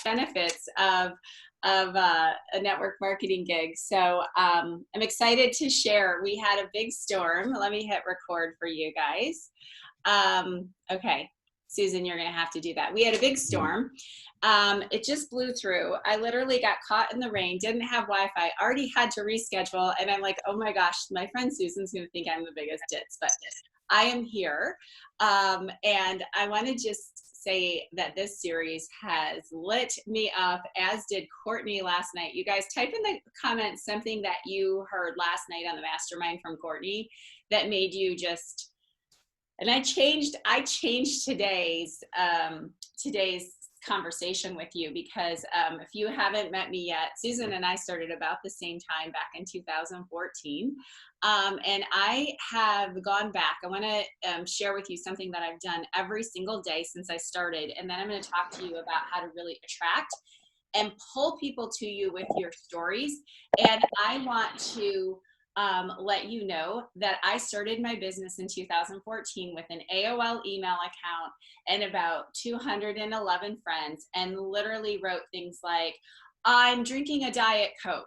benefits of a network marketing gig. So I'm excited to share. We had a big storm. Let me hit record for you guys. Okay, Susan, you're going to have to do that. We had a big storm. It just blew through. I literally got caught in the rain, didn't have Wi-Fi, already had to reschedule. And I'm like, oh my gosh, my friend Susan's going to think I'm the biggest ditz, but I am here. And I want to just say that this series has lit me up, as did Courtney last night. You guys type in the comments something that you heard last night on the mastermind from Courtney that made you just, and I changed today's conversation with you because if you haven't met me yet, Susan and I started about the same time back in 2014. And I have gone back. I want to share with you something that I've done every single day since I started. And then I'm going to talk to you about how to really attract and pull people to you with your stories. And I want to let you know that I started my business in 2014 with an AOL email account and about 211 friends, and literally wrote things like, I'm drinking a Diet Coke.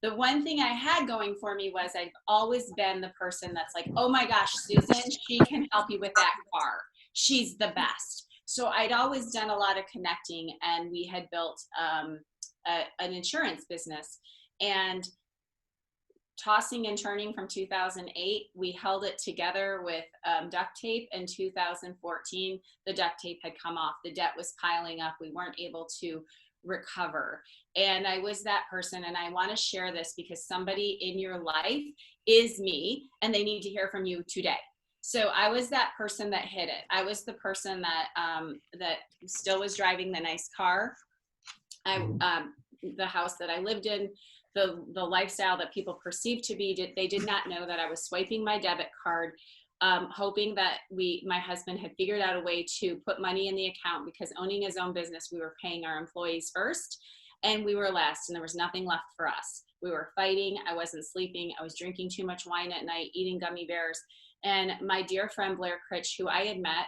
The one thing I had going for me was I've always been the person that's like, oh my gosh, Susan, she can help you with that car. She's the best. So I'd always done a lot of connecting, and we had built an insurance business. And tossing and turning from 2008, we held it together with duct tape. In 2014, the duct tape had come off. The debt was piling up. We weren't able to recover. And I was that person. And I want to share this because somebody in your life is me, and they need to hear from you today. So I was that person that hit it. I was the person that that still was driving the nice car. The house that I lived in, the lifestyle that people perceived to be, they did not know that I was swiping my debit card, hoping that my husband had figured out a way to put money in the account, because owning his own business, we were paying our employees first and we were last, and there was nothing left for us. We were fighting. I wasn't sleeping. I was drinking too much wine at night, eating gummy bears. And my dear friend Blair Critch, who I had met,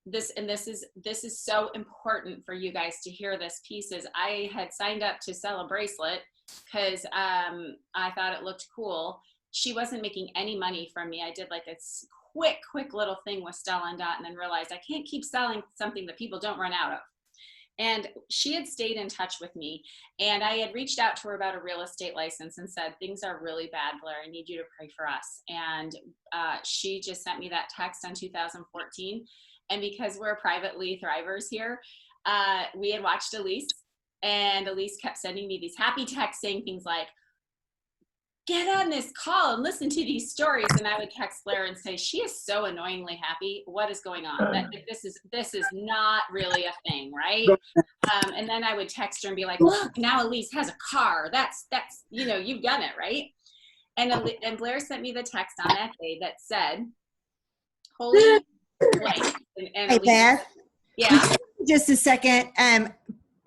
this is so important for you guys to hear this piece, is I had signed up to sell a bracelet because I thought it looked cool. She wasn't making any money from me. I did like a quick little thing with Stella and Dot, and then realized I can't keep selling something that people don't run out of. And she had stayed in touch with me, and I had reached out to her about a real estate license and said, things are really bad, Blair. I need you to pray for us. And she just sent me that text on 2014. And because we're privately thrivers here, we had watched Elise, and Elise kept sending me these happy texts saying things like, get on this call and listen to these stories. And I would text Blair and say, she is so annoyingly happy. What is going on? This is not really a thing, right? And then I would text her and be like, look, now Elise has a car. That's you've done it, right? And Blair sent me the text on that day that said, holy blank. And Hey, Elise, Beth. yeah. Just a second.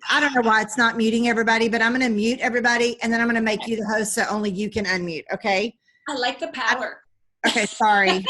I don't know why it's not muting everybody, but I'm going to mute everybody, and then I'm going to make you the host so only you can unmute, okay? I like the power. Okay, sorry.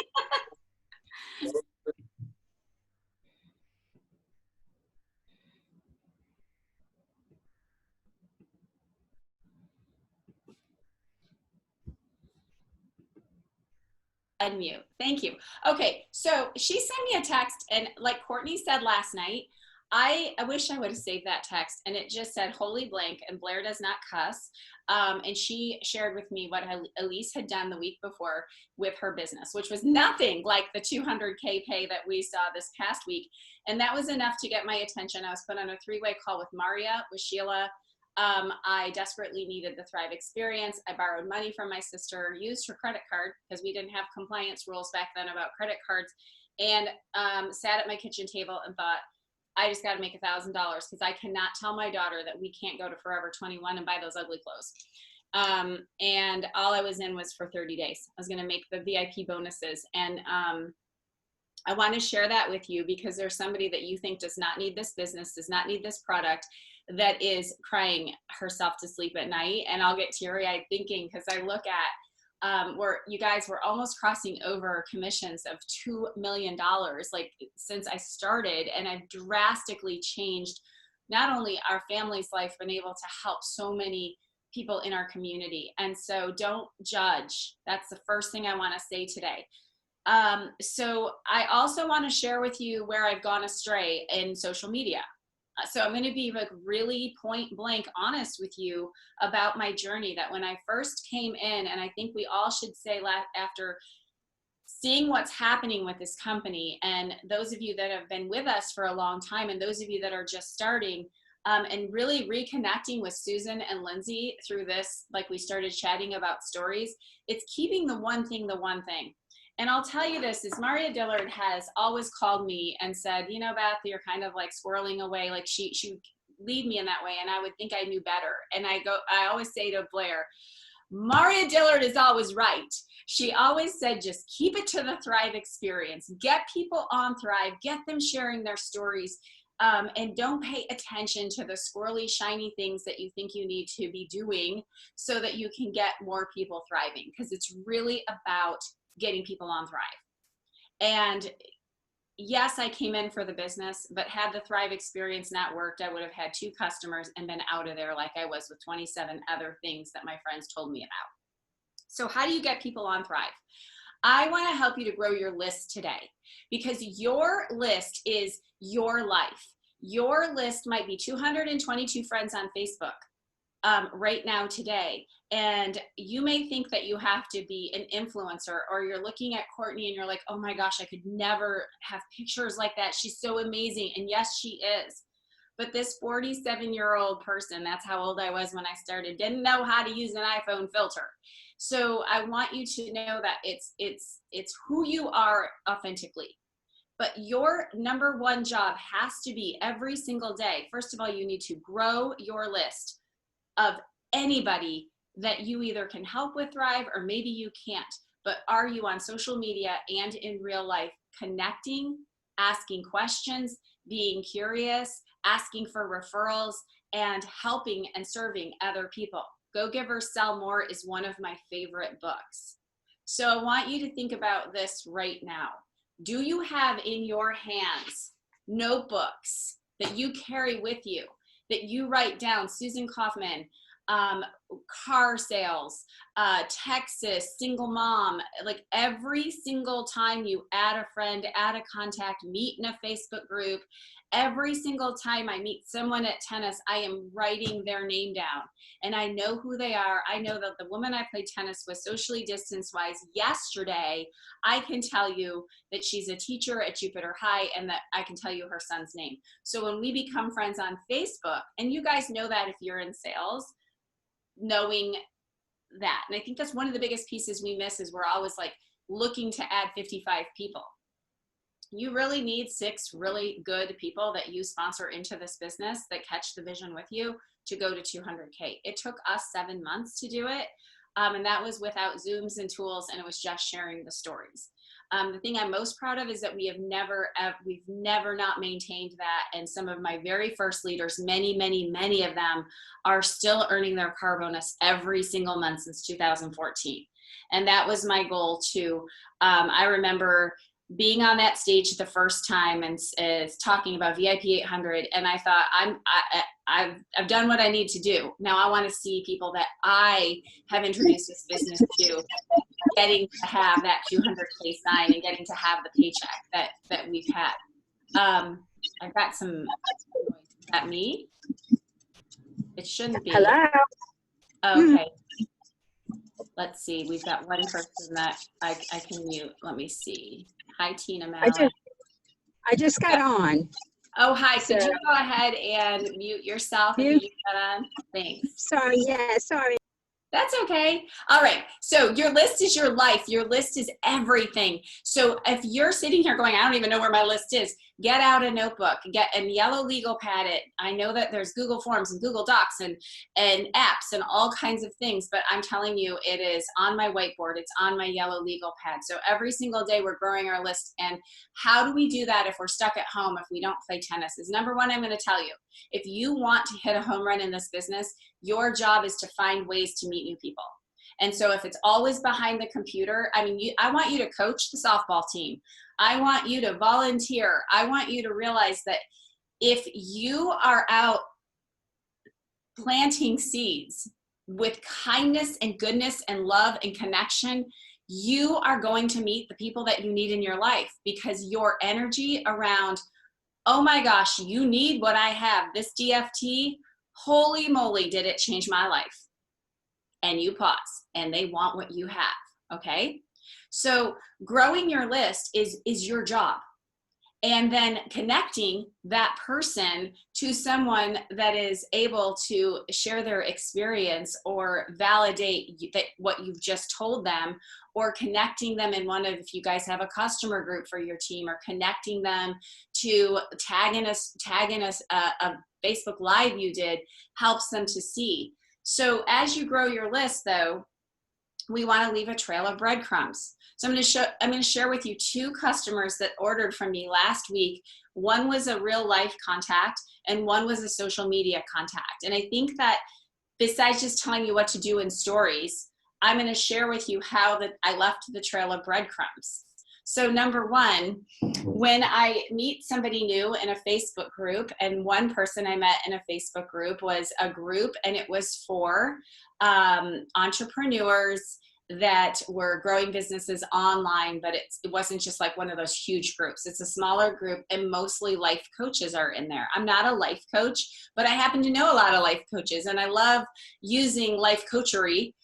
Unmute. Thank you. Okay, so she sent me a text, and like Courtney said last night, I wish I would have saved that text, and it just said holy blank, and Blair does not cuss. And she shared with me what Elise had done the week before with her business, which was nothing like the 200K pay that we saw this past week. And that was enough to get my attention. I was put on a 3-way call with Maria, with Sheila. I desperately needed the Thrive experience. I borrowed money from my sister, used her credit card because we didn't have compliance rules back then about credit cards, and sat at my kitchen table and thought, I just got to make $1,000 because I cannot tell my daughter that we can't go to Forever 21 and buy those ugly clothes. And all I was in was for 30 days. I was going to make the VIP bonuses. And I want to share that with you because there's somebody that you think does not need this business, does not need this product, that is crying herself to sleep at night. And I'll get teary-eyed thinking, because I look at you guys were almost crossing over commissions of $2 million, like since I started, and I've drastically changed not only our family's life, been able to help so many people in our community. And so don't judge. That's the first thing I want to say today. So I also want to share with you where I've gone astray in social media. So I'm going to be like really point blank honest with you about my journey, that when I first came in, and I think we all should say after seeing what's happening with this company, and those of you that have been with us for a long time, and those of you that are just starting, and really reconnecting with Susan and Lindsay through this, like we started chatting about stories, it's keeping the one thing the one thing. And I'll tell you this, is Maria Dillard has always called me and said, you know, Beth, you're kind of like swirling away. Like she would lead me in that way, and I would think I knew better. And I always say to Blair, Maria Dillard is always right. She always said, just keep it to the Thrive experience. Get people on Thrive, get them sharing their stories, and don't pay attention to the squirrely, shiny things that you think you need to be doing so that you can get more people thriving, because it's really about getting people on Thrive. And yes, I came in for the business, but had the Thrive experience not worked, I would have had 2 customers and been out of there like I was with 27 other things that my friends told me about. So how do you get people on Thrive? I want to help you to grow your list today, because your list is your life. Your list might be 222 friends on Facebook right now today. And you may think that you have to be an influencer, or you're looking at Courtney and you're like, oh my gosh, I could never have pictures like that. She's so amazing. And yes, she is. But this 47-year-old person, that's how old I was when I started, didn't know how to use an iPhone filter. So I want you to know that it's who you are authentically. But your number one job has to be every single day. First of all, you need to grow your list of anybody that you either can help with Thrive, or maybe you can't. But are you on social media and in real life connecting, asking questions, being curious, asking for referrals, and helping and serving other people? Go Give or Sell More is one of my favorite books. So I want you to think about this right now. Do you have in your hands notebooks that you carry with you, that you write down Susan Kaufman, car sales, Texas, single mom, like every single time you add a friend, add a contact, meet in a Facebook group, every single time I meet someone at tennis, I am writing their name down, and I know who they are. I know that the woman I played tennis with, socially distance wise, yesterday, I can tell you that she's a teacher at Jupiter High, and that I can tell you her son's name. So when we become friends on Facebook, and you guys know that if you're in sales, knowing that. And I think that's one of the biggest pieces we miss, is we're always like looking to add 55 people. You really need 6 really good people that you sponsor into this business that catch the vision with you to go to 200K. It took us 7 months to do it. And that was without Zooms and tools, and it was just sharing the stories. The thing I'm most proud of is that we've never not maintained that. And some of my very first leaders, many of them, are still earning their car bonus every single month since 2014. And that was my goal too. I remember being on that stage the first time and talking about VIP 800, and I thought, I've done what I need to do. Now I want to see people that I have introduced this business to getting to have that 200K sign and getting to have the paycheck that we've had. I've got some. Is that me? It shouldn't be. Hello. Okay. Let's see. We've got one person that I can mute. Let me see. Hi, Tina Mallett. I just got on. Oh, hi. Could So- you go ahead and mute yourself if you got on? Thanks. Sorry, yeah, sorry. That's okay. All right. So your list is your life. Your list is everything. So if you're sitting here going, I don't even know where my list is, get out a notebook, get a yellow legal pad. I know that there's Google Forms and Google Docs and apps and all kinds of things, but I'm telling you, it is on my whiteboard. It's on my yellow legal pad. So every single day we're growing our list. And how do we do that if we're stuck at home, if we don't play tennis? Is number one, I'm going to tell you, if you want to hit a home run in this business, your job is to find ways to meet new people. And so if it's always behind the computer, I mean, I want you to coach the softball team. I want you to volunteer. I want you to realize that if you are out planting seeds with kindness and goodness and love and connection, you are going to meet the people that you need in your life, because your energy around, oh my gosh, you need what I have, this DFT, holy moly, did it change my life. And you pause, and they want what you have, okay? So growing your list is your job. And then connecting that person to someone that is able to share their experience or validate that what you've just told them, or connecting them in one of, if you guys have a customer group for your team, or connecting them to tagging us a Facebook Live you did, helps them to see. So as you grow your list, though, we want to leave a trail of breadcrumbs. So I'm going to share with you 2 customers that ordered from me last week. One was a real life contact, and one was a social media contact. And I think that besides just telling you what to do in stories, I'm going to share with you how that I left the trail of breadcrumbs. So number 1, when I meet somebody new in a Facebook group, and one person I met in a Facebook group was a group, and it was for entrepreneurs that were growing businesses online, but it wasn't just like one of those huge groups. It's a smaller group, and mostly life coaches are in there. I'm not a life coach, but I happen to know a lot of life coaches, and I love using life coachery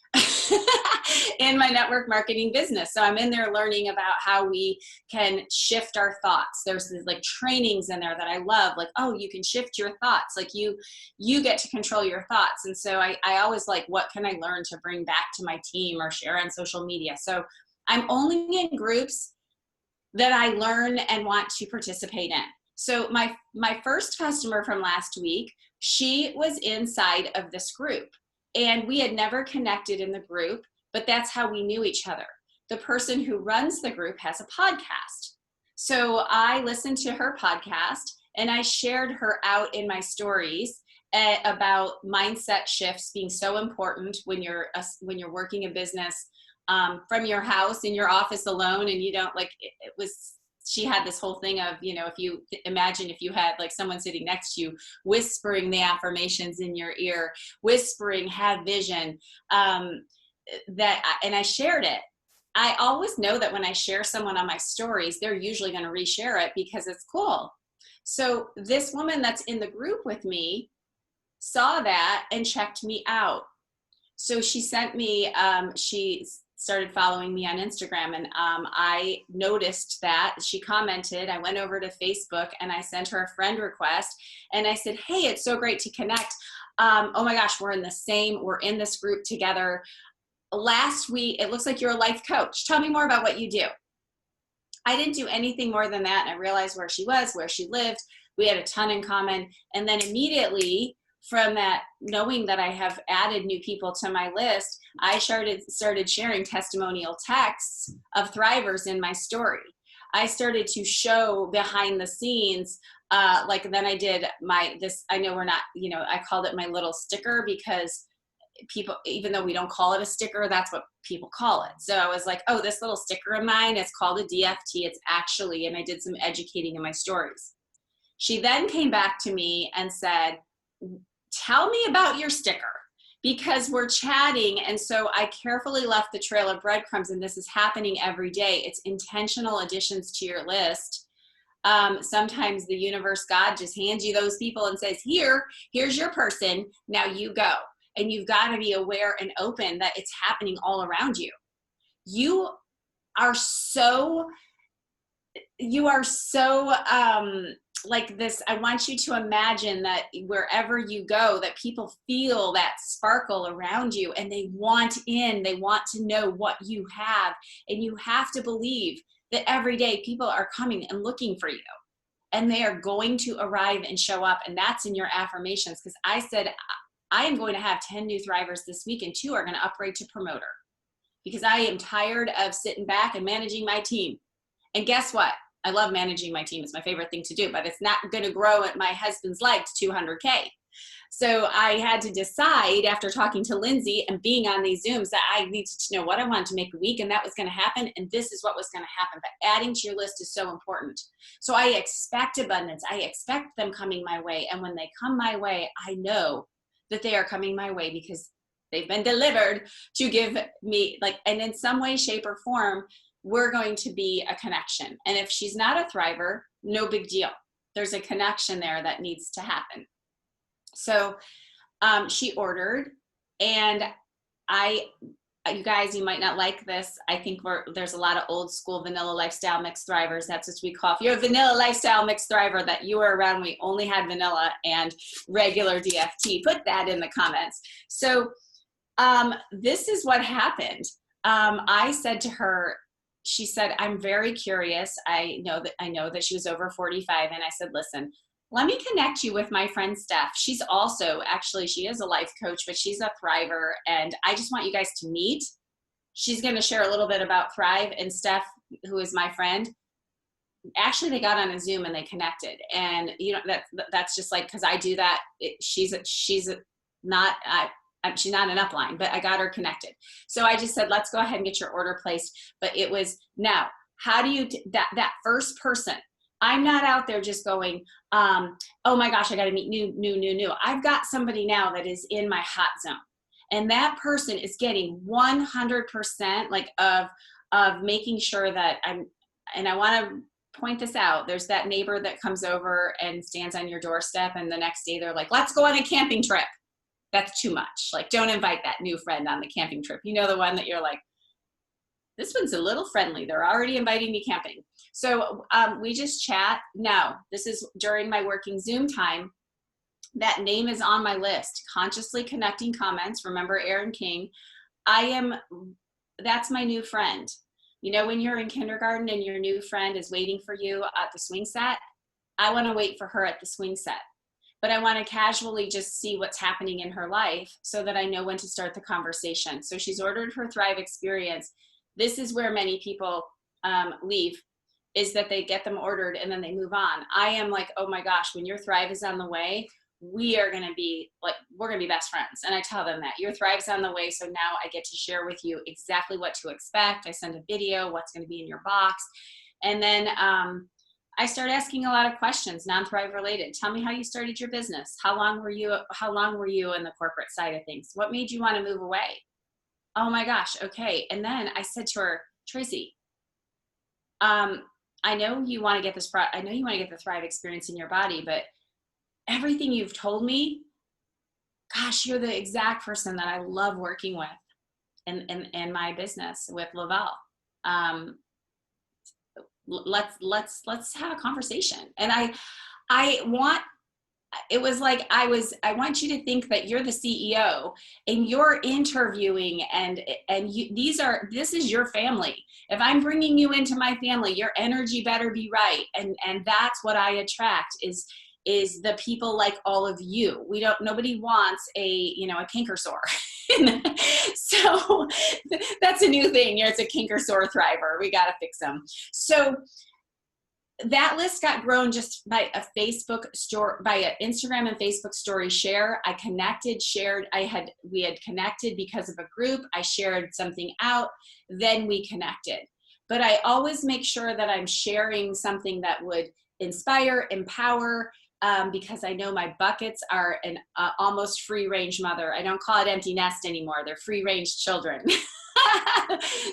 in my network marketing business. So I'm in there learning about how we can shift our thoughts. There's these like trainings in there that I love, like, oh, you can shift your thoughts. Like you get to control your thoughts. And so I always like, what can I learn to bring back to my team or share on social media? So I'm only in groups that I learn and want to participate in. So my first customer from last week, she was inside of this group. And we had never connected in the group, but that's how we knew each other. The person who runs the group has a podcast. So I listened to her podcast, and I shared her out in my stories about mindset shifts being so important when you're working a business from your house, in your office alone, and you don't like, it was, she had this whole thing of, if you imagine if you had like someone sitting next to you whispering the affirmations in your ear, whispering, have vision, and I shared it. I always know that when I share someone on my stories, they're usually going to reshare it because it's cool. So this woman that's in the group with me saw that and checked me out. So she sent me, she started following me on Instagram, and I noticed that she commented. I went over to Facebook and I sent her a friend request, and I said, hey, it's so great to connect. Oh my gosh, we're in this group together. Last week, it looks like you're a life coach. Tell me more about what you do. I didn't do anything more than that. And I realized where she was, where she lived. We had a ton in common. And then immediately from that, knowing that I have added new people to my list, I started sharing testimonial texts of thrivers in my story. I started to show behind the scenes, then I did I know we're not, I called it my little sticker, because people, even though we don't call it a sticker, that's what people call it. So I was like, oh, this little sticker of mine, it's called a DFT. It's actually, and I did some educating in my stories. She then came back to me and said, tell me about your sticker, because we're chatting. And so I carefully left the trail of breadcrumbs, and this is happening every day. It's intentional additions to your list. Sometimes the universe, God just hands you those people and says, here's your person. Now you go. And you've got to be aware and open that it's happening all around you. You are so like this. I want you to imagine that wherever you go, that people feel that sparkle around you, and they want in, they want to know what you have. And you have to believe that every day people are coming and looking for you, and they are going to arrive and show up. And that's in your affirmations. Because I said, I am going to have 10 new thrivers this week, and 2 are going to upgrade to promoter, because I am tired of sitting back and managing my team. And guess what? I love managing my team. It's my favorite thing to do, but it's not going to grow at my husband's like to 200K. So I had to decide after talking to Lindsay and being on these Zooms that I needed to know what I wanted to make a week, and that was going to happen. And this is what was going to happen. But adding to your list is so important. So I expect abundance. I expect them coming my way. And when they come my way, I know that they are coming my way because they've been delivered to give me, like, and in some way, shape, or form, we're going to be a connection. And if she's not a thriver, no big deal. There's a connection there that needs to happen. So she ordered, and you guys, you might not like this. I think there's a lot of old school vanilla lifestyle mixed thrivers. That's what we call, if you're a vanilla lifestyle mixed thriver that you were around, we only had vanilla and regular DFT. Put that in the comments. So this is what happened. I said to her, she said, I'm very curious. I know that she was over 45. And I said, listen, let me connect you with my friend Steph. She's also, actually, she is a life coach, but she's a thriver. And I just want you guys to meet. She's going to share a little bit about Thrive. And Steph, who is my friend, actually they got on a Zoom and they connected. And you know, that's just like, cause I do that. She's not an upline, but I got her connected. So I just said, let's go ahead and get your order placed. But it was, now, how do you, that first person, I'm not out there just going, oh my gosh, I got to meet new. I've got somebody now that is in my hot zone. And that person is getting 100% like of making sure that and I want to point this out. There's that neighbor that comes over and stands on your doorstep, and the next day they're like, let's go on a camping trip. That's too much. Like, don't invite that new friend on the camping trip. You know, the one that you're like, this one's a little friendly. They're already inviting me camping. So we just chat. Now, this is during my working Zoom time. That name is on my list. Consciously Connecting Comments. Remember Aaron King. That's my new friend. You know, when you're in kindergarten and your new friend is waiting for you at the swing set, I want to wait for her at the swing set. But I want to casually just see what's happening in her life so that I know when to start the conversation. So she's ordered her Thrive experience. This is where many people leave, is that they get them ordered and then they move on. I am like, oh my gosh, when your Thrive is on the way, we're going to be best friends. And I tell them that your Thrive's on the way. So now I get to share with you exactly what to expect. I send a video, what's going to be in your box. And then I start asking a lot of questions, non-Thrive related. Tell me how you started your business. How long were you in the corporate side of things? What made you want to move away? Oh my gosh. Okay. And then I said to her, Tracy, I know you want to get the Thrive experience in your body, but everything you've told me, gosh, you're the exact person that I love working with in my business with Lavelle. Let's have a conversation. And I want you to think that you're the CEO and you're interviewing and this is your family. If I'm bringing you into my family, your energy better be right. And that's what I attract is the people like all of you. Nobody wants a canker sore. So that's a new thing. It's a canker sore thriver. We got to fix them. So that list got grown just by a Facebook story, by an Instagram and Facebook story share. We had connected because of a group. I shared something out, then we connected. But I always make sure that I'm sharing something that would inspire, empower, because I know my buckets are an almost free range mother. I don't call it empty nest anymore. They're free range children.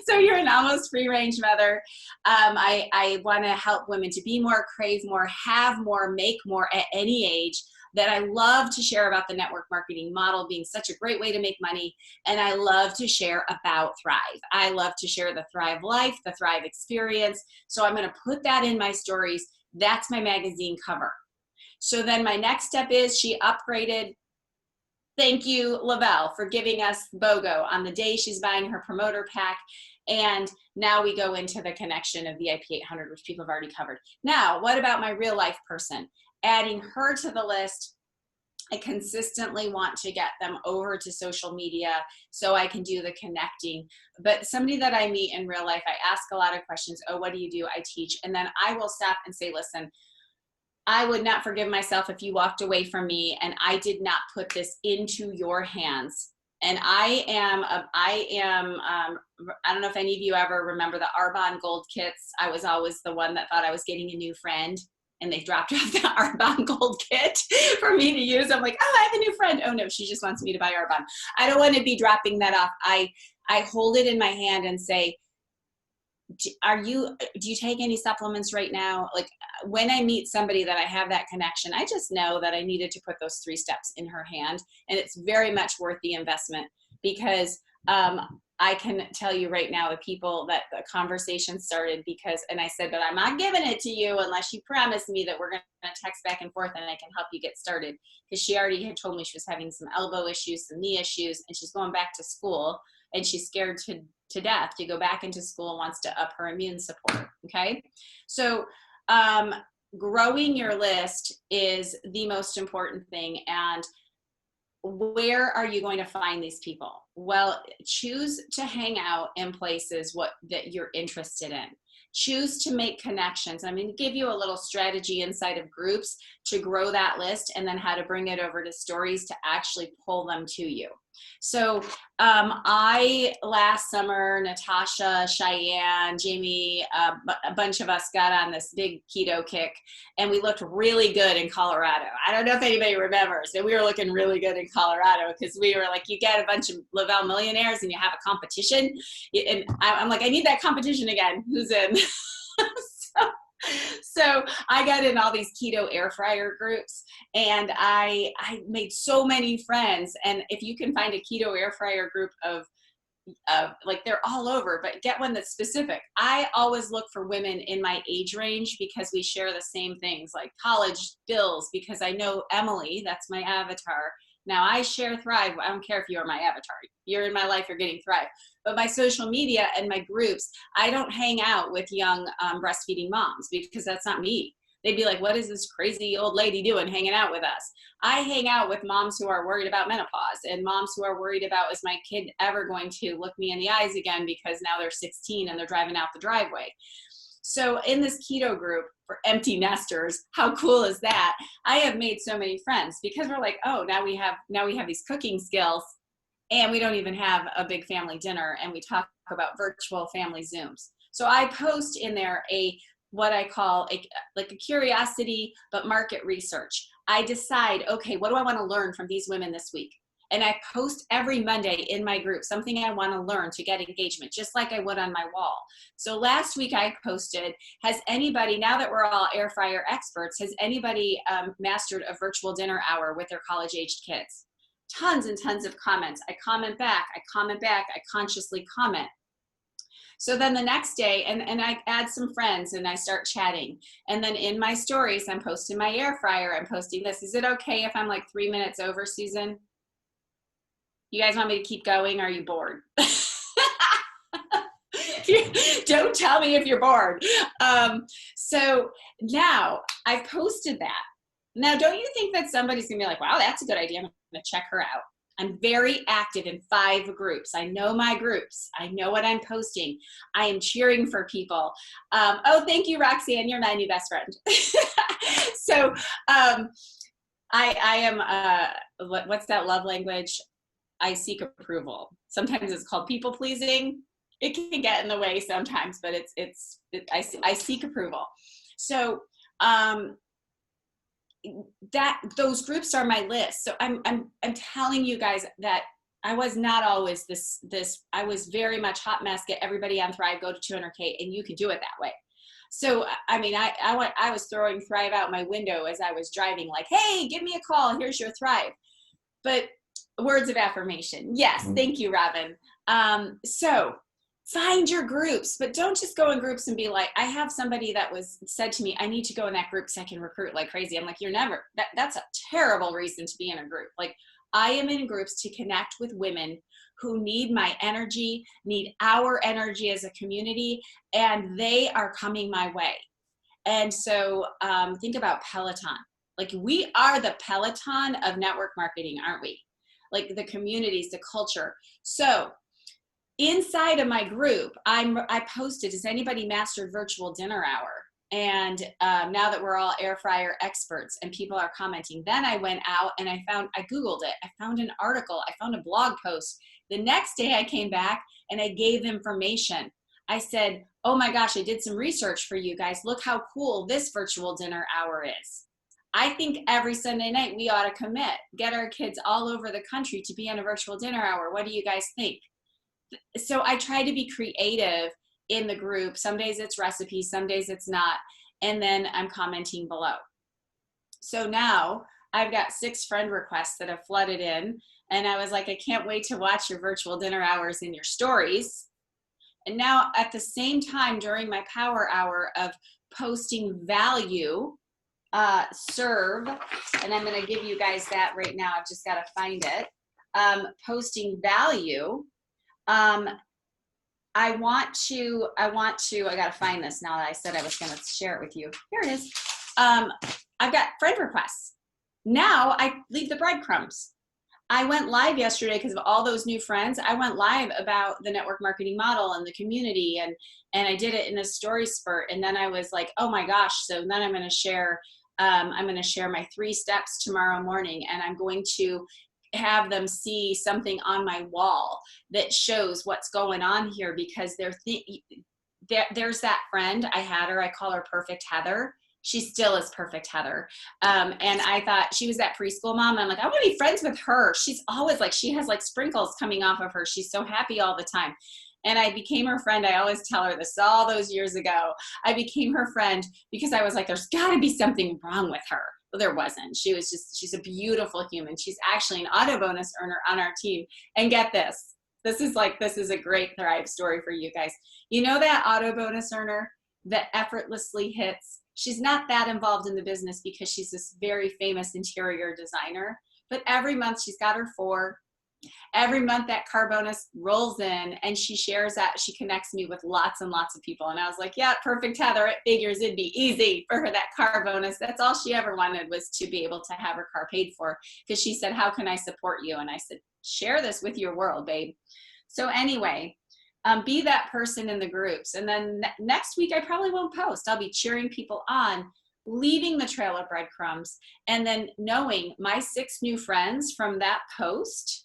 So you're an almost free range mother. I want to help women to be more, crave more, have more, make more at any age. That I love to share about the network marketing model being such a great way to make money. And I love to share about Thrive. I love to share the Thrive life, the Thrive experience. So I'm going to put that in my stories. That's my magazine cover. So then my next step is she upgraded. Thank you, Lavelle, for giving us BOGO on the day she's buying her promoter pack. And now we go into the connection of VIP 800, which people have already covered. Now, what about my real life person? Adding her to the list. I consistently want to get them over to social media so I can do the connecting. But somebody that I meet in real life, I ask a lot of questions. Oh, what do you do? I teach. And then I will stop and say, listen, I would not forgive myself if you walked away from me and I did not put this into your hands. And I don't know if any of you ever remember the Arbonne Gold kits. I was always the one that thought I was getting a new friend, and they dropped off the Arbonne Gold kit for me to use. I'm like, oh, I have a new friend. Oh no, she just wants me to buy Arbonne. I don't want to be dropping that off. I hold it in my hand and say, do you take any supplements right now? Like, when I meet somebody that I have that connection, I just know that I needed to put those 3 steps in her hand, and it's very much worth the investment, because I can tell you right now, the people that the conversation started and I said, but I'm not giving it to you unless you promise me that we're going to text back and forth and I can help you get started. Because she already had told me she was having some elbow issues, some knee issues, and she's going back to school, and she's scared to death to go back into school and wants to up her immune support. Okay. So, growing your list is the most important thing. And where are you going to find these people? Well, choose to hang out in places that you're interested in. Choose to make connections. I'm going to give you a little strategy inside of groups to grow that list, and then how to bring it over to stories to actually pull them to you. So last summer, Natasha, Cheyenne, Jamie, a bunch of us got on this big keto kick, and we looked really good in Colorado. I don't know if anybody remembers, but we were looking really good in Colorado, because we were like, you get a bunch of Lavelle millionaires and you have a competition. And I'm like, I need that competition again. Who's in? So I got in all these keto air fryer groups, and I made so many friends. And if you can find a keto air fryer group of like, they're all over, but get one that's specific. I always look for women in my age range, because we share the same things, like college bills, because I know Emily, that's my avatar. Now I share Thrive. I don't care if you're my avatar. You're in my life, you're getting Thrive. But my social media and my groups, I don't hang out with young breastfeeding moms, because that's not me. They'd be like, what is this crazy old lady doing hanging out with us? I hang out with moms who are worried about menopause, and moms who are worried about, is my kid ever going to look me in the eyes again, because now they're 16 and they're driving out the driveway. So in this keto group for empty nesters, how cool is that? I have made so many friends, because we're like, oh, now we have these cooking skills, and we don't even have a big family dinner, and we talk about virtual family Zooms. So I post in there what I call a curiosity, but market research. I decide, okay, what do I want to learn from these women this week? And I post every Monday in my group something I want to learn to get engagement, just like I would on my wall. So last week I posted, has anybody, now that we're all air fryer experts, has anybody mastered a virtual dinner hour with their college-aged kids? Tons and tons of comments. I comment back, I consciously comment. So then the next day, and I add some friends and I start chatting. And then in my stories, I'm posting my air fryer, I'm posting this. Is it okay if I'm like 3 minutes over, Susan? You guys want me to keep going? Or are you bored? Don't tell me if you're bored. So now I've posted that. Now, don't you think that somebody's gonna be like, wow, that's a good idea. I'm gonna check her out. I'm very active in 5 groups. I know my groups. I know what I'm posting. I am cheering for people. Oh, thank you, Roxanne. You're my new best friend. So I am, what's that love language? I seek approval. Sometimes it's called people pleasing. It can get in the way sometimes, but I seek approval. So those groups are my list. So I'm telling you guys that I was not always this, I was very much hot mess, get everybody on Thrive, go to 200K, and you could do it that way. So, I mean, I was throwing Thrive out my window as I was driving, like, hey, give me a call, here's your Thrive. But words of affirmation. Yes, thank you, Robin. So find your groups, but don't just go in groups and be like, I have somebody that said to me, I need to go in that group so I can recruit like crazy. I'm like, that's a terrible reason to be in a group. Like, I am in groups to connect with women who need my energy, need our energy as a community, and they are coming my way. And so think about Peloton. Like, we are the Peloton of network marketing, aren't we? Like, the communities, the culture. So inside of my group, I posted, has anybody mastered virtual dinner hour? now that we're all air fryer experts and people are commenting, then I went out and I Googled it. I found an article. I found a blog post. The next day I came back and I gave information. I said, oh my gosh, I did some research for you guys. Look how cool this virtual dinner hour is. I think every Sunday night we ought to commit, get our kids all over the country to be on a virtual dinner hour. What do you guys think? So I try to be creative in the group. Some days it's recipes, some days it's not. And then I'm commenting below. So now I've got 6 friend requests that have flooded in. And I was like, I can't wait to watch your virtual dinner hours in your stories. And now at the same time during my power hour of posting value, serve, and I'm going to give you guys that right now. I've just got to find it. Posting value. I got to find this now that I said I was going to share it with you. Here it is. I've got friend requests. Now I leave the breadcrumbs. I went live yesterday because of all those new friends. I went live about the network marketing model and the community, and I did it in a story spurt. And then I was like, oh my gosh. So then I'm going to share my 3 steps tomorrow morning, and I'm going to have them see something on my wall that shows what's going on here, because there's that friend I had her. I call her Perfect Heather. She still is Perfect Heather. And I thought she was that preschool mom. I'm like, I want to be friends with her. She's always like, she has like sprinkles coming off of her. She's so happy all the time. And I became her friend. I always tell her this all those years ago. I became her friend because I was like, there's got to be something wrong with her. Well, there wasn't. She's a beautiful human. She's actually an auto bonus earner on our team. And get this. This is a great Thrive story for you guys. You know that auto bonus earner that effortlessly hits? She's not that involved in the business because she's this very famous interior designer. But every month she's got her 4. Every month that car bonus rolls in, and she shares that. She connects me with lots and lots of people. And I was like, yeah, Perfect Heather. It figures it'd be easy for her, that car bonus. That's all she ever wanted, was to be able to have her car paid for. Because she said, how can I support you? And I said, share this with your world, babe. So anyway, be that person in the groups. And then next week, I probably won't post. I'll be cheering people on, leaving the trail of breadcrumbs, and then knowing my 6 new friends from that post.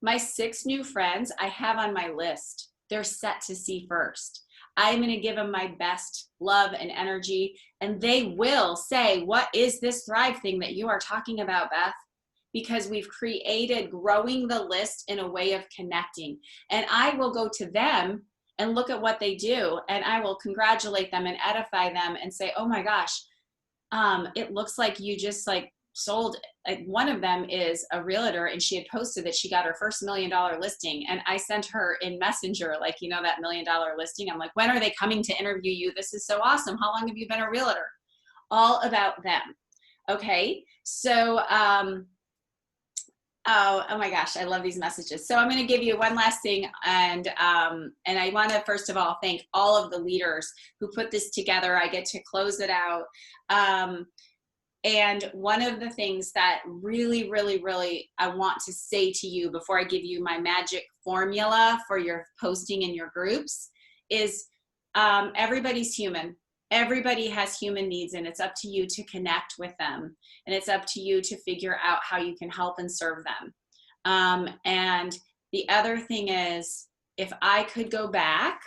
My 6 new friends I have on my list. They're set to see first. I'm going to give them my best love and energy, and they will say, what is this Thrive thing that you are talking about, Beth? Because we've created growing the list in a way of connecting. And I will go to them and look at what they do, and I will congratulate them and edify them and say, oh my gosh, it looks like you just sold. One of them is a realtor, and she had posted that she got her first $1 million listing. And I sent her in Messenger, that $1 million listing. I'm like, when are they coming to interview you? This is so awesome. How long have you been a realtor? All about them. Okay. So, oh my gosh, I love these messages. So I'm going to give you one last thing. And I want to, first of all, thank all of the leaders who put this together. I get to close it out. And one of the things that really, really, really I want to say to you before I give you my magic formula for your posting in your groups is everybody's human. Everybody has human needs, and it's up to you to connect with them. And it's up to you to figure out how you can help and serve them. And the other thing is, if I could go back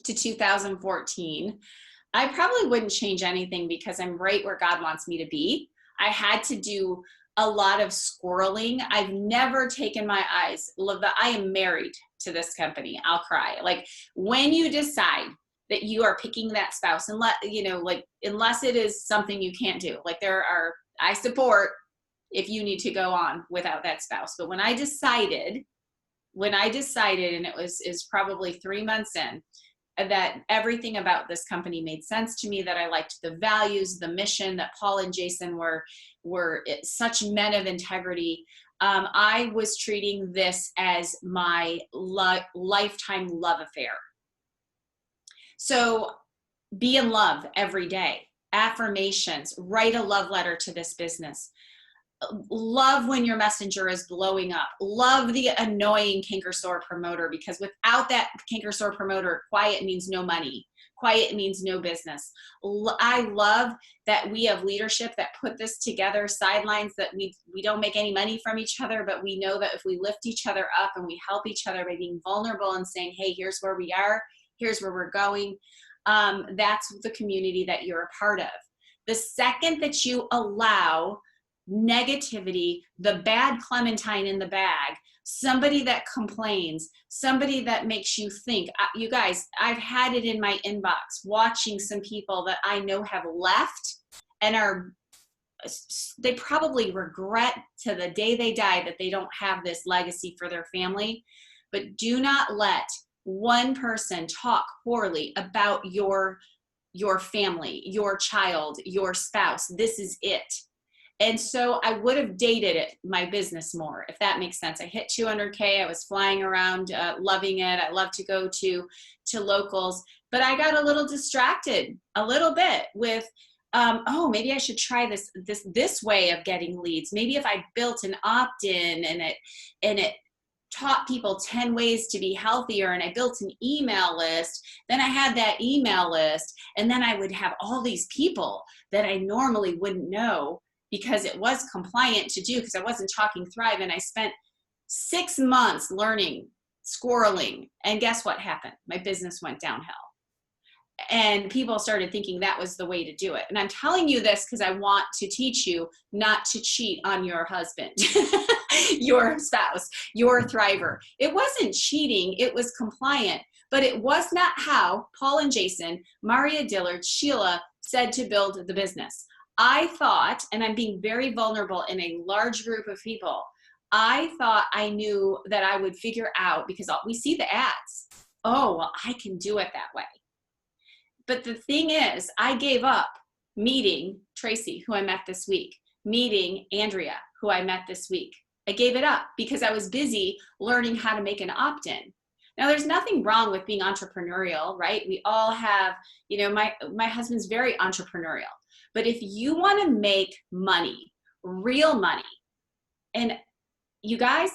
to 2014, I probably wouldn't change anything because I'm right where God wants me to be. I had to do a lot of squirreling. I've never taken my eyes. I am married to this company. I'll cry. When you decide that you are picking that spouse, unless it is something you can't do. I support if you need to go on without that spouse. But when I decided, and it was probably 3 months in, that everything about this company made sense to me, that I liked the values, the mission, that Paul and Jason were such men of integrity. I was treating this as my lifetime love affair. So be in love every day. Affirmations, write a love letter to this business. Love when your messenger is blowing up. Love the annoying canker sore promoter, because without that canker sore promoter, quiet means no money. quiet means no business. I love that we have leadership that put this together, sidelines that we don't make any money from each other, but we know that if we lift each other up and we help each other by being vulnerable and saying, hey, here's where we are, here's where we're going, that's the community that you're a part of. The second that you allow negativity, the bad Clementine in the bag, somebody that complains, somebody that makes you think, you guys, I've had it in my inbox watching some people that I know have left and they probably regret to the day they die that they don't have this legacy for their family. But do not let one person talk poorly about your family, your child, your spouse. This is it. And so I would have dated my business more, if that makes sense. I hit 200K. I was flying around, loving it. I love to go to locals, but I got a little distracted a little bit with, oh, maybe I should try this way of getting leads. Maybe if I built an opt-in and it taught people 10 ways to be healthier, and I built an email list, then I had that email list, and then I would have all these people that I normally wouldn't know because it was compliant to do, because I wasn't talking Thrive. And I spent 6 months learning, squirreling, and guess what happened? My business went downhill. And people started thinking that was the way to do it. And I'm telling you this because I want to teach you not to cheat on your husband, your spouse, your thriver. It wasn't cheating, it was compliant, but it was not how Paul and Jason, Maria Dillard, Sheila said to build the business. I thought, and I'm being very vulnerable in a large group of people, I thought I knew that I would figure out, because we see the ads. Oh, well, I can do it that way. But the thing is, I gave up meeting Tracy, who I met this week, meeting Andrea, who I met this week. I gave it up because I was busy learning how to make an opt-in. Now, there's nothing wrong with being entrepreneurial, right? We all have, my husband's very entrepreneurial. But if you want to make money, real money, and you guys,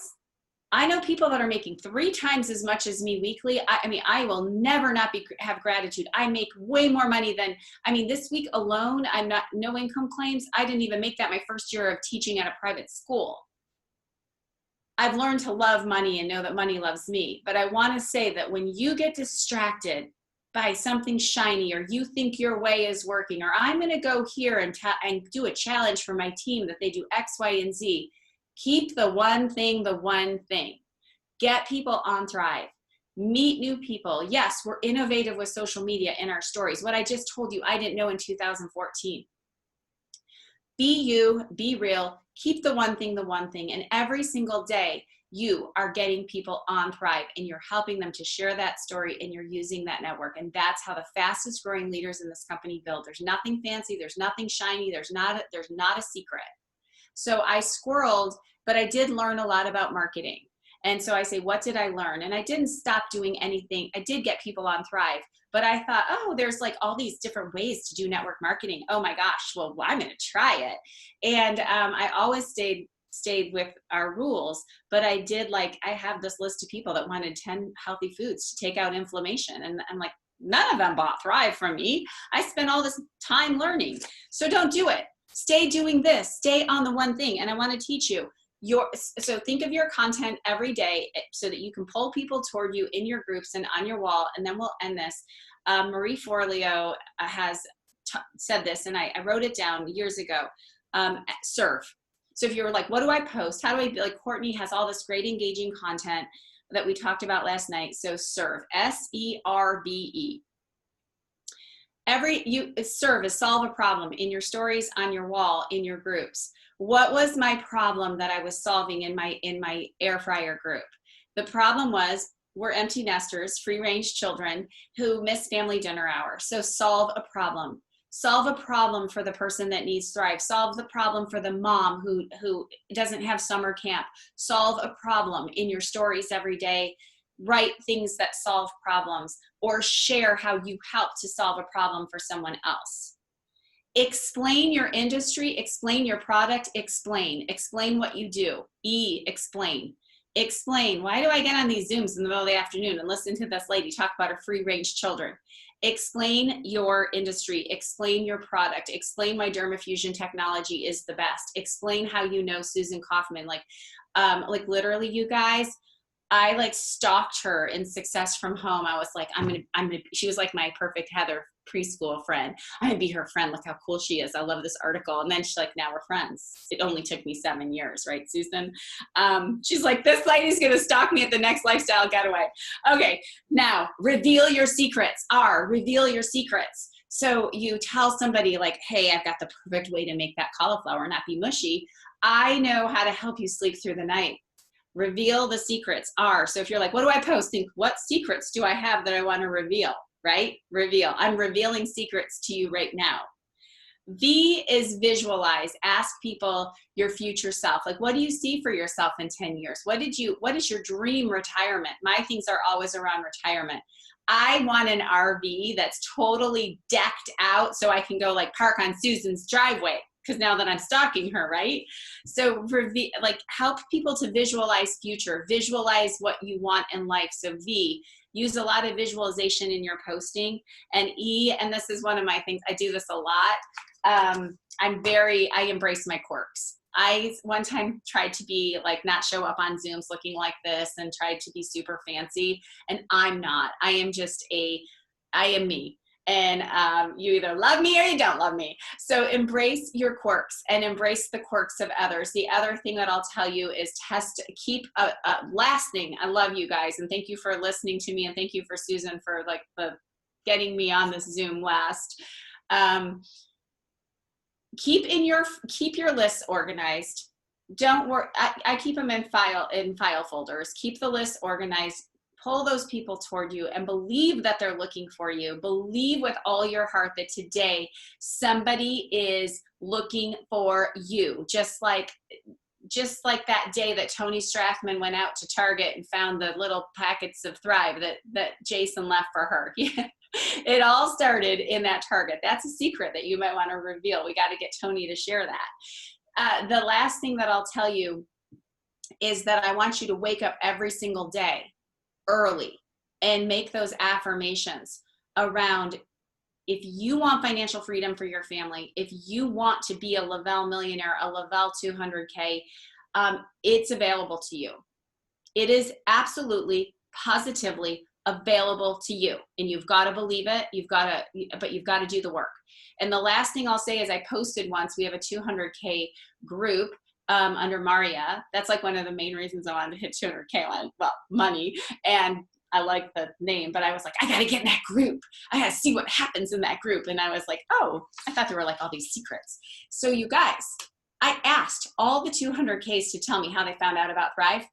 I know people that are making 3 times as much as me weekly. I mean, I will never not have gratitude. I make way more money than, this week alone, no income claims. I didn't even make that my first year of teaching at a private school. I've learned to love money and know that money loves me. But I want to say that when you get distracted by something shiny, or you think your way is working, or I'm going to go here and do a challenge for my team that they do X, Y, and Z, keep the one thing the one thing. Get people on Thrive. Meet new people. Yes, we're innovative with social media in our stories. What I just told you, I didn't know in 2014. Be you, be real, keep the one thing, and every single day you are getting people on Thrive, and you're helping them to share that story, and you're using that network. And that's how the fastest growing leaders in this company build. There's nothing fancy, there's nothing shiny, there's not a secret. So I squirreled, but I did learn a lot about marketing. And so I say, what did I learn? And I didn't stop doing anything. I did get people on Thrive, but I thought, oh, there's like all these different ways to do network marketing. Oh my gosh, well, I'm going to try it. And I always stayed with our rules, but I have this list of people that wanted 10 healthy foods to take out inflammation. And I'm like, none of them bought Thrive from me. I spent all this time learning. So don't do it. Stay doing this. Stay on the one thing. And I want to teach you. So think of your content every day so that you can pull people toward you in your groups and on your wall. And then we'll end this. Marie Forleo has said this, and I wrote it down years ago. Serve. So if you were like, what do I post? How do I, like Courtney has all this great engaging content that we talked about last night. So serve, SERVE. Serve is solve a problem in your stories, on your wall, in your groups. What was my problem that I was solving in my air fryer group? The problem was we're empty nesters, free range children who miss family dinner hour. So solve a problem. Solve a problem for the person that needs Thrive. Solve the problem for the mom who doesn't have summer camp. Solve a problem in your stories every day. Write things that solve problems, or share how you help to solve a problem for someone else. Explain your industry, explain your product, explain what you do. Explain. Explain, why do I get on these Zooms in the middle of the afternoon and listen to this lady talk about her free range children? Explain your industry, explain your product, explain why dermafusion technology is the best. Explain how you know Susan Kaufman. Like literally, you guys, I like stalked her in Success from Home. I was like, she was like my perfect Heather preschool friend. I'm gonna be her friend. Look how cool she is. I love this article. And then she's like, now we're friends. It only took me 7 years, right, Susan? She's like, this lady's gonna stalk me at the next lifestyle getaway. Okay, now reveal your secrets. Reveal your secrets. So you tell somebody like, hey, I've got the perfect way to make that cauliflower not be mushy. I know how to help you sleep through the night. Reveal the secrets. So if you're like, what do I post? Think, what secrets do I have that I want to reveal, right? Reveal. I'm revealing secrets to you right now. V is visualize. Ask people your future self. Like, what do you see for yourself in 10 years? What is your dream retirement? My things are always around retirement. I want an RV that's totally decked out so I can go like park on Susan's driveway. Because now that I'm stalking her, right? So help people to visualize future, visualize what you want in life. So V, use a lot of visualization in your posting. And E, and this is one of my things, I do this a lot. I embrace my quirks. I one time tried to be like, not show up on Zooms looking like this and tried to be super fancy. And I'm not. I am me. And you either love me or you don't love me. So embrace your quirks and embrace the quirks of others. The other thing that I'll tell you is keep last thing. I love you guys. And thank you for listening to me. And thank you for Susan for like getting me on this Zoom last. Keep your lists organized. Don't worry. I keep them in file folders. Keep the lists organized. Pull those people toward you and believe that they're looking for you. Believe with all your heart that today somebody is looking for you. Just like that day that Tony Strathman went out to Target and found the little packets of Thrive that Jason left for her. It all started in that Target. That's a secret that you might want to reveal. We got to get Tony to share that. The last thing that I'll tell you is that I want you to wake up every single day early and make those affirmations around, if you want financial freedom for your family, if you want to be a Lavelle millionaire, a Lavelle 200K, it's available to you. It is absolutely, positively available to you. And you've got to believe it. But you've got to do the work. And the last thing I'll say is I posted once, we have a 200K group under Maria. That's like one of the main reasons I wanted to hit 200K, money. And I like the name, but I was like, I got to get in that group. I got to see what happens in that group. And I was like, oh, I thought there were like all these secrets. So you guys, I asked all the 200Ks to tell me how they found out about Thrive.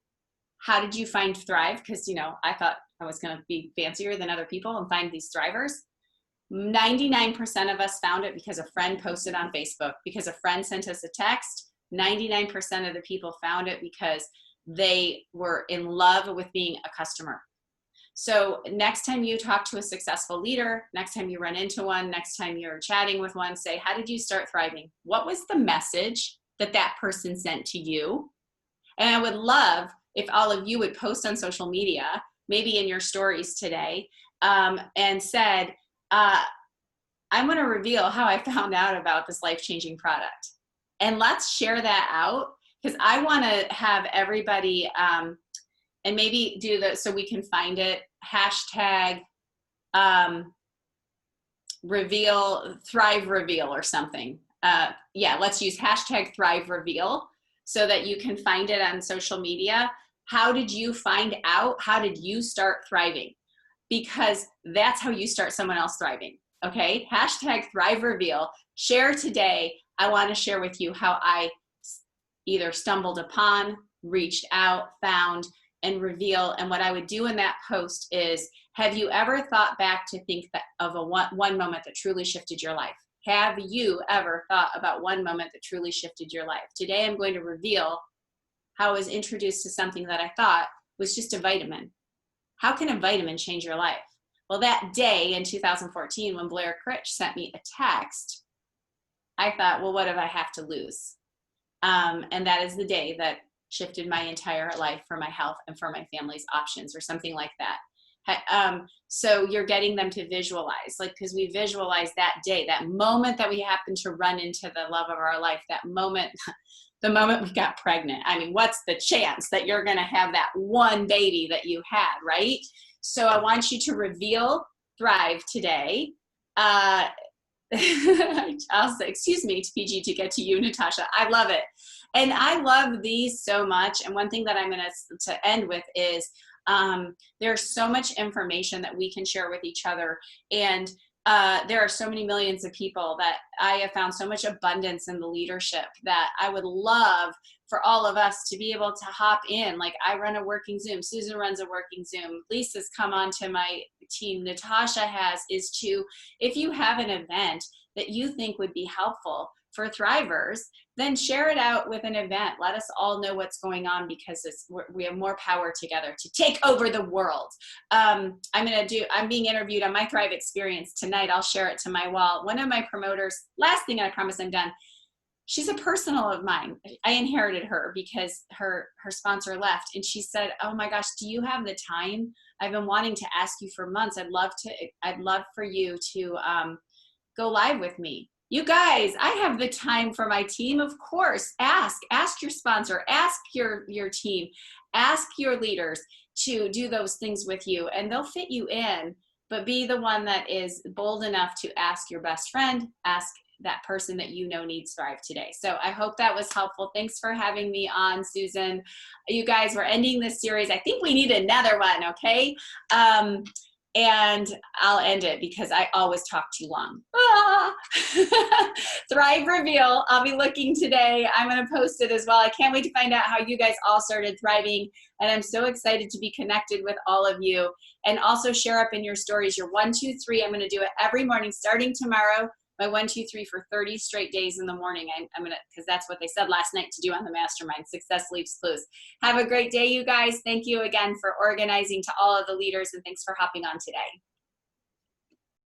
How did you find Thrive? Because, I thought I was going to be fancier than other people and find these Thrivers. 99% of us found it because a friend posted on Facebook, because a friend sent us a text. 99% of the people found it because they were in love with being a customer. So next time you talk to a successful leader, next time you run into one, next time you're chatting with one, say, how did you start thriving? What was the message that person sent to you? And I would love if all of you would post on social media, maybe in your stories today, and said, I'm going to reveal how I found out about this life-changing product. And let's share that out, because I want to have everybody, and maybe do so we can find it, hashtag Thrive Reveal or something. Let's use hashtag Thrive Reveal so that you can find it on social media. How did you find out? How did you start thriving? Because that's how you start someone else thriving. Okay, hashtag Thrive Reveal. Share today. I want to share with you how I either stumbled upon, reached out, found, and reveal. And what I would do in that post is, have you ever thought back to think of one moment that truly shifted your life? Have you ever thought about one moment that truly shifted your life? Today I'm going to reveal how I was introduced to something that I thought was just a vitamin. How can a vitamin change your life? Well, that day in 2014, when Blair Critch sent me a text, I thought, well, what do I have to lose? And that is the day that shifted my entire life for my health and for my family's options, or something like that. So you're getting them to visualize, like, because we visualize that day, that moment that we happen to run into the love of our life, that moment, the moment we got pregnant. I mean, what's the chance that you're going to have that one baby that you had, right? So I want you to reveal Thrive today. I'll say, excuse me, to PG, to get to you, Natasha. I love it. And I love these so much. And one thing that I'm going to end with is there's so much information that we can share with each other. And there are so many millions of people that I have found so much abundance in the leadership that I would love for all of us to be able to hop in. Like, I run a working Zoom. Susan runs a working Zoom. Lisa's come on to my team. Natasha has, is to, if you have an event that you think would be helpful for Thrivers, then share it out with an event. Let us all know what's going on, because we have more power together to take over the world. I'm being interviewed on my Thrive experience tonight. I'll share it to my wall. One of my promoters, last thing, I promise I'm done. She's a personal of mine. I inherited her because her sponsor left, and she said, "Oh my gosh, do you have the time? I've been wanting to ask you for months. I'd love for you to go live with me." You guys, I have the time for my team. Of course, ask your sponsor, ask your team, ask your leaders to do those things with you, and they'll fit you in. But be the one that is bold enough to ask your best friend, ask that person that you know needs Thrive today. So I hope that was helpful. Thanks for having me on, Susan. You guys, we're ending this series. I think we need another one, okay? And I'll end it because I always talk too long. Thrive Reveal. I'll be looking today. I'm going to post it as well. I can't wait to find out how you guys all started thriving. And I'm so excited to be connected with all of you. And also share up in your stories your 1, 2, 3. I'm going to do it every morning starting tomorrow. My 1, 2, 3 for 30 straight days in the morning. I'm going to, because that's what they said last night to do on the mastermind. Success leaves clues. Have a great day, you guys. Thank you again for organizing, to all of the leaders, and thanks for hopping on today.